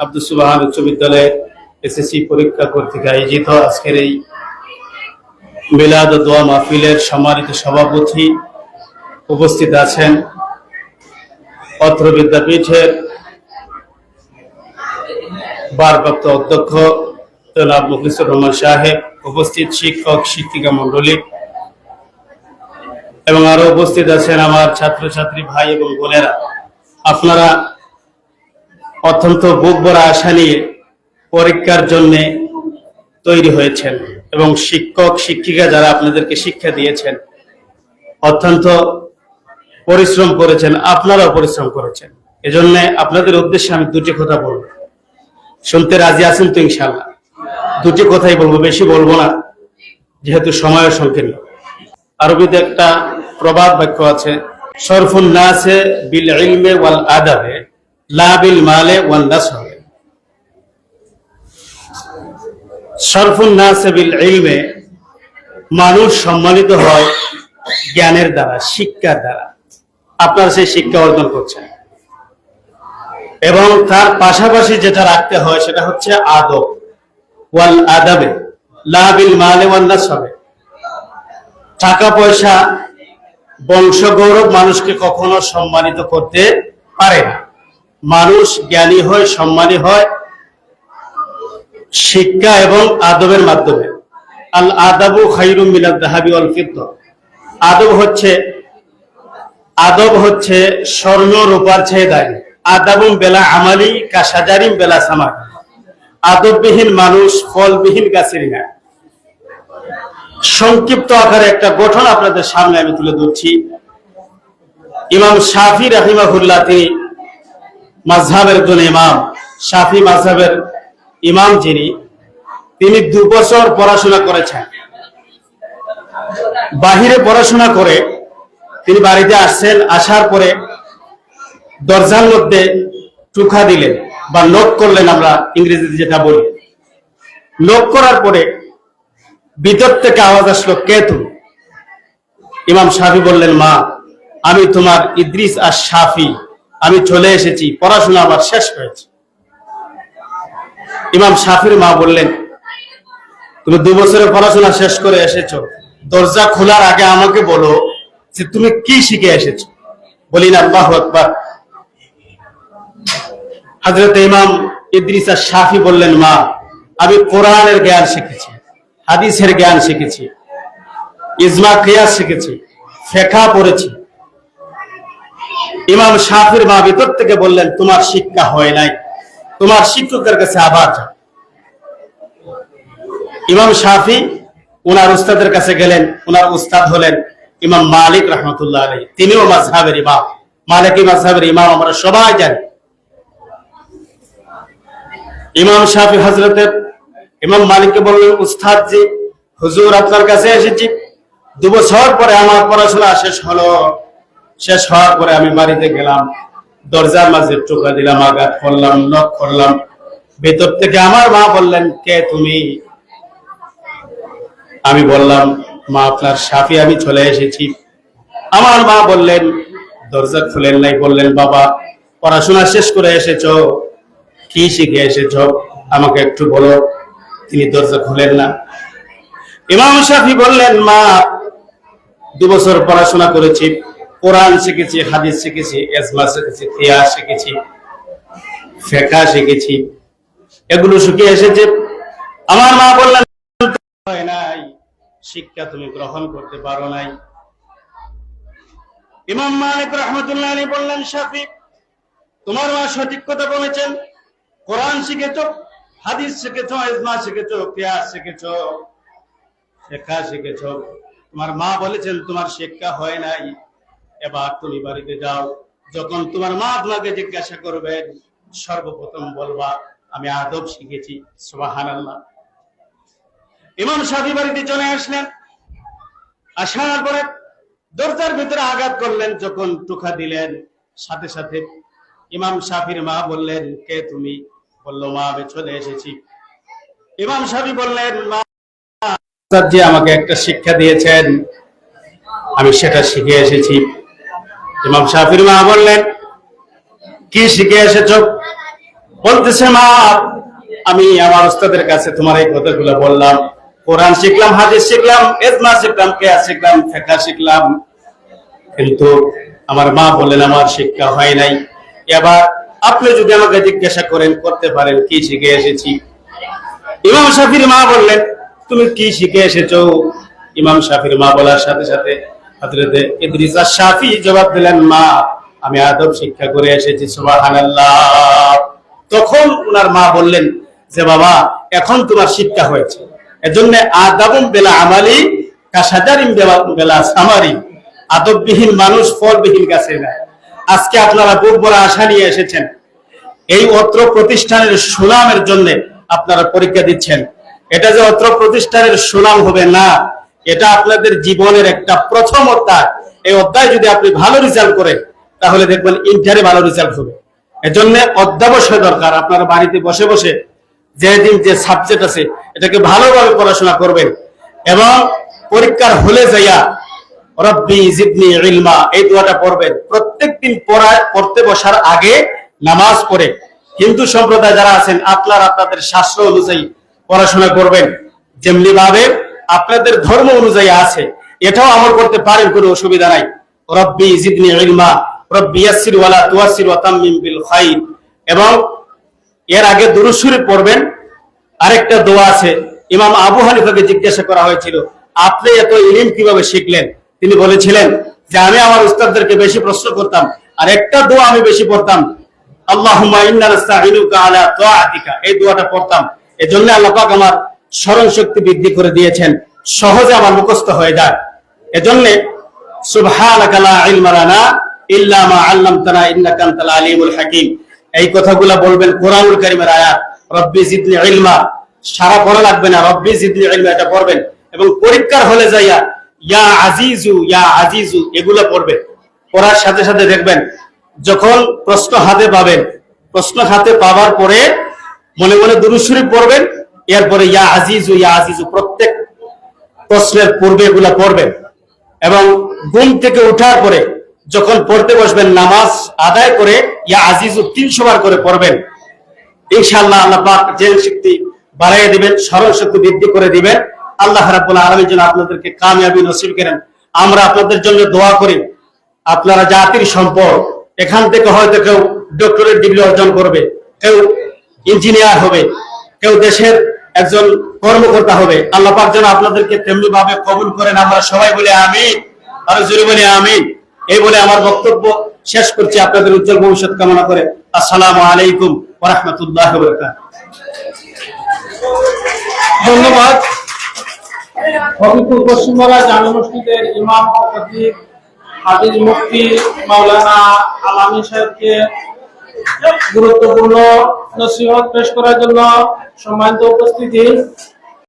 আব্দুস সুবহান উচ্চ বিদ্যালয়ের এসএসসি পরীক্ষা কর্তৃক আয়োজিত আজকের এই মিলাদ ও দোয়া মাহফিলের সম্মানিত সভাপতি উপস্থিত আছেন, অত্র বিদ্যাপীঠের ভারপ্রাপ্ত অধ্যক্ষ জনাব মুখলিসুর রহমান সাহেব, উপস্থিত শিক্ষক শিক্ষিকা মন্ডলী এবং আরো উপস্থিত আছেন আমার ছাত্রছাত্রী ভাই এবং বোনেরা। আপনারা অত্যন্ত বুক ভরা আশা নিয়ে পরীক্ষার জন্য তৈরি হয়েছেন এবং শিক্ষক শিক্ষিকা যারা আপনাদেরকে শিক্ষা দিয়েছেন অত্যন্ত পরিশ্রম করেছেন, আপনারাও পরিশ্রম করেছেন। এজন্য আপনাদের উদ্দেশ্যে আমি দুটি কথা বলবো। শুনতে রাজি আছেন তো? ইনশাআল্লাহ দুটি কথাই বলবো, বেশি বলবো না যেহেতু সময় সংকীর্ণ। আরবিতে একটা প্রবাদ বাক্য আছে, শরফুন নাসে বিল ইলমে ওয়াল আদাবে লা বিল মালে ওয়ান নাসবে। শরফুন নাসে বিল ইলমে, মানুষ সম্মানিত হয় জ্ঞানের দ্বারা, শিক্ষার দ্বারা। আপনারা সেই শিক্ষা অর্জন করছেন এবং তার পাশাপাশি যেটা রাখতে হয় সেটা হচ্ছে আদব, ওয়াল আদাবে লা বিল মালে ওয়ান নাসবে। টাকা পয়সা বংশ গৌরব মানুষকে কখনো সম্মানিত করতে পারে না। মানুষ জ্ঞানী হয়, সম্মানী হয় শিক্ষা এবং আদবের মাধ্যমে। আল আদাবু খায়রুম মিনাদ যাহাবি ওয়াল ফিদ্দা। আদব হচ্ছে স্বর্ণ রূপার চেয়ে দামি। আদাবুম বেলা আমালি কা শাজারিম বেলা সামাক। আদববিহীন মানুষ ফলবিহীন গাছের না। সংক্ষিপ্ত আকারে একটা গঠন আপনাদের সামনে আমি তুলে ধরছি। ইমাম শাফি রাহিমাহুল্লাহ, তিনি মাযহাবের একজন ইমাম, শাফি মাযহাবের ইমাম যিনি, তিনি 2 বছর পড়াশোনা করেছেন। বাহিরে পড়াশোনা করে তিনি বাড়িতে আসছেন, আসার পরে দরজার মধ্যে টুকা দিলেন বা নক করলেন, আমরা ইংরেজিতে যেটা বলি। নক করার পরে ভিতর থেকে আওয়াজ আসলো, কে তুমি? ইমাম শাফি বললেন, মা, আমি তোমার ইদ্রিস আর শাফি, আমি চলে এসেছি, পড়াশোনা আমার শেষ হয়েছে। ইমাম শাফির মা বললেন, তুমি 2 বছরের পড়াশোনা শেষ করে এসেছো, দরজা খোলার আগে আমাকে বলো যে তুমি কি শিখে এসেছো। বলিন আল্লাহু আকবার। হযরত ইমাম ইদ্রিস আর শাফি বললেন, মা, আমি কোরআনের জ্ঞান শিখেছি, হাদিসের জ্ঞান শিখেছি, ইজমা কিয়াস শিখেছি, ফিকহ পড়েছি। ইমাম শাফির মা ভিতর থেকে বললেন, তোমার শিক্ষা হয় নাই, তোমার শিক্ষকের কাছে আবার যাও। ইমাম শাফি ওনার উস্তাদের কাছে গেলেন। ওনার উস্তাদ হলেন ইমাম মালিক রাহমাতুল্লাহ আলাইহি। তিনিও মাযহাবের ইমাম, মালিকি মাযহাবের ইমাম, আমরা সবাই জানি। ইমাম শাফি হযরতের ইমাম মালিককে বললেন, উস্তাদ জি, হুজুর আপনার কাছে এসেছি, 2 বছর পরে আমার পড়াশোনা শেষ হলো। শেষ হওয়ার পরে আমি বাড়িতে গেলাম, দরজার মাঝে টোকা দিলাম, আঘাত করলাম, নক করলাম। ভেতর থেকে আমার মা বললেন, কে তুমি? আমি বললাম, মা, আপনার শাফি, আমি চলে এসেছি। আমার মা বললেন, দরজা খুলেন নাই। বললেন, বাবা, পড়াশোনা শেষ করে এসেছো, কি শিখে এসেছো আমাকে একটু বলো। তিনি দরজা খুলেন না। ইমাম শাফি বললেন, মা, 2 বছর পড়াশোনা করেছি, কোরআন শিখেছি, হাদিস শিখেছি, ইজমা শিখেছি, কিয়াস শিখেছি, ফিকহ শিখেছি, এগুলো শিখে এসেছে। আমার মা বললেন, হয় নাই, শিক্ষা তুমি গ্রহণ করতে পারো নাই। ইমাম মালিক রাহমাতুল্লাহ আলাইহি বললেন, শাফি, তোমার মা সঠিক কথা বলেছেন। কোরআন শিখেছো, হাদিস শিখেছো, ইজমা শিখেছো, কিয়াস শিখেছো, ফিকহ শিখেছো। তোমার মা বলেছেন তোমার শিক্ষা হয় নাই। এবার তুমি বাড়িতে যাও, যখন তোমার মা আপনাকে জিজ্ঞাসা করবেন, সর্বপ্রথম বলবা আমি আদব শিখেছি। সুবহানাল্লাহ। ইমাম শাফি বাড়িতে চলে আসলেন। আসার পরে দরজার ভিতরে আঘাত করলেন। যখন টোকা দিলেন, সাথে সাথে ইমাম শাফির মা বললেন, কে তুমি? বলল, মা, আমি চলে এসেছি। ইমাম শাফি বললেন, মা, উস্তাদ জি আমাকে একটা শিক্ষা দিয়েছেন, আমি সেটা শিখে এসেছি। ইমাম শাফির মা বললেন, কি শিখে এসেছো? বলতেছে মা, আমি আমার ওস্তাদের কাছে তোমার এই কথাগুলো বললাম, কোরআন শিখলাম, হাদিস শিখলাম, ইজমা শিখলাম, কিয়াস শিখলাম, ফিকহ শিখলাম, কিন্তু আমার মা বললেন আমার শিক্ষা হয় নাই। এবার আপনি যদি আমাকে জিজ্ঞাসা করেন, করতে পারেন কি শিখে এসেছি। ইমাম শাফির মা বললেন তুমি কি শিখে এসেছো? ইমাম শাফির মা বলার সাথে সাথে হযরত ইদ্রিস আশ-শাফি জবাব দিলেন, মা আমি আদব শিক্ষা করে এসেছি। সুবহানাল্লাহ। তখন ওনার মা বললেন যে বাবা এখন তোমার শিক্ষা হয়েছে, এজন্য আদাবুম বিলা আমালি কাশাজারিম বিলা সামারি, আদববিহীন মানুষ ফলবিহীন গাছে না। আজকে আপনারা বুক ভরা আশা নিয়ে এসেছেন, এই অত্র প্রতিষ্ঠানের সুনামের জন্য আপনারা পরীক্ষা দিচ্ছেন। এটা যে অত্র প্রতিষ্ঠানের সুনাম হবে না, এটা আপনাদের জীবনের একটা প্রথম অধ্যায়। এই অধ্যায় যদি আপনি ভালো রেজাল্ট করেন তাহলে দেখবেন ইন্টারে ভালো রেজাল্ট হবে। এজন্য অধ্যাবসায় দরকার। আপনারা বাড়িতে বসে বসে যেদিন যে সাবজেক্ট আছে এটাকে ভালোভাবে পড়াশোনা করবেন এবং পরীক্ষার হলে যাইয়া রব্বি জিদনি ইলমা এই দোয়াটা পড়বেন। প্রত্যেকদিন পড়তে বসার আগে নামাজ পড়ে হিন্দু সম্প্রদায় যারা আছেন আপনারা আপনাদের শাস্ত্র অনুযায়ী পড়াশোনা করবেন, যেমনি ভাবে আপনাদের ধর্ম অনুযায়ী আছে এটাও আমল করতে পারেন, কোনো অসুবিধা নাই। রব্বি জিদনি ইলমা, রব্বি ইয়াসসির ওয়ালা তুয়াসসির ওয়া তাম্মিম বিল খাইর। এবং এর আগে দুরূদ শরীফ পড়বেন। আরেকটা দোয়া আছে, ইমাম আবু হানিফাকে জিজ্ঞাসা করা হয়েছিল আপনি এত ইলম কিভাবে শিখলেন? তিনি বলেছিলেন যে আমি আমার উস্তাদদেরকে বেশি প্রশ্ন করতাম আর একটা দোয়া আমি বেশি পড়তাম, আল্লাহুম্মা ইন্না নাস্তাঈনুকা আলা তাআতিকা, এই দোয়াটা পড়তাম। এজন্য আল্লাহ পাক আমার স্মরণ শক্তি বৃদ্ধি করে দিয়েছেন, সহজে আমার মুখস্থ হয়ে যায়। এজন্য সুবহানাকা লা ইলমা লানা ইল্লা মা আল্লামতানা ইন্নাকা আনতাল আলিমুল হাকীম, এই কথাগুলো বলবেন। কোরআনুল কারীমের আয়াত রব্বি জিদনি ইলমা, সারা পড়া লাগবে না, রব্বি জিদনি ইলমা এটা পড়বেন। এবং পরীক্ষার হলে যাইয়া ইয়া আজিজু এগুলো পড়বেন। পড়ার সাথে সাথে দেখবেন যখন প্রশ্ন হাতে পাবেন, প্রশ্ন হাতে পাওয়ার পরে মনে মনে দুরূদ শরীফ পড়বেন, এরপরে ইয়া আজিজু প্রত্যেক প্রশ্নের পূর্বে এগুলা পড়বেন। এবং ঘুম থেকে ওঠার পরে যখন পড়তে বসবেন নামাজ আদায় করে ইয়া আজিজু 300 বার করে পড়বেন। ইনশাআল্লাহ আল্লাহ পাক জেন শক্তি বাড়াইয়ে দিবেন, স্মরণ শক্তি বৃদ্ধি করে দিবেন। আল্লাহ রাব্বুল আলামিন যেন আপনাদেরকে কামিয়াবি নসিব করেন। আমরা আপনাদের জন্য দোয়া করি। আপনারা জাতির সম্পদ, এখান থেকে হয়তো কেউ ডক্টরেট ডিগ্রি অর্জন করবে, কেউ ইঞ্জিনিয়ার হবে, কেউ দেশের একজন কর্মকর্তা হবে। আল্লাহ পাক যেন আপনাদেরকে তেমনি ভাবে কবুল করেন। আমরা সবাই বলে আমিন, আর জোরে বলে আমিন। এই বলে আমার বক্তব্য শেষ করছি, আপনাদের উজ্জ্বল ভবিষ্যৎ কামনা করে। আসসালামু আলাইকুম ওয়া রাহমাতুল্লাহি ওয়া বারাকাতুহু। ধন্যবাদ। হবিপুর পশ্চিমবঙ্গ জামে মসজিদের ইমাম ও খতিব হাফিজ মুফতি মাওলানা আলামী সাহেবকে গুরুত্বপূর্ণ নসিহত পেশ করার জন্য সম্মানিত উপস্থিতি।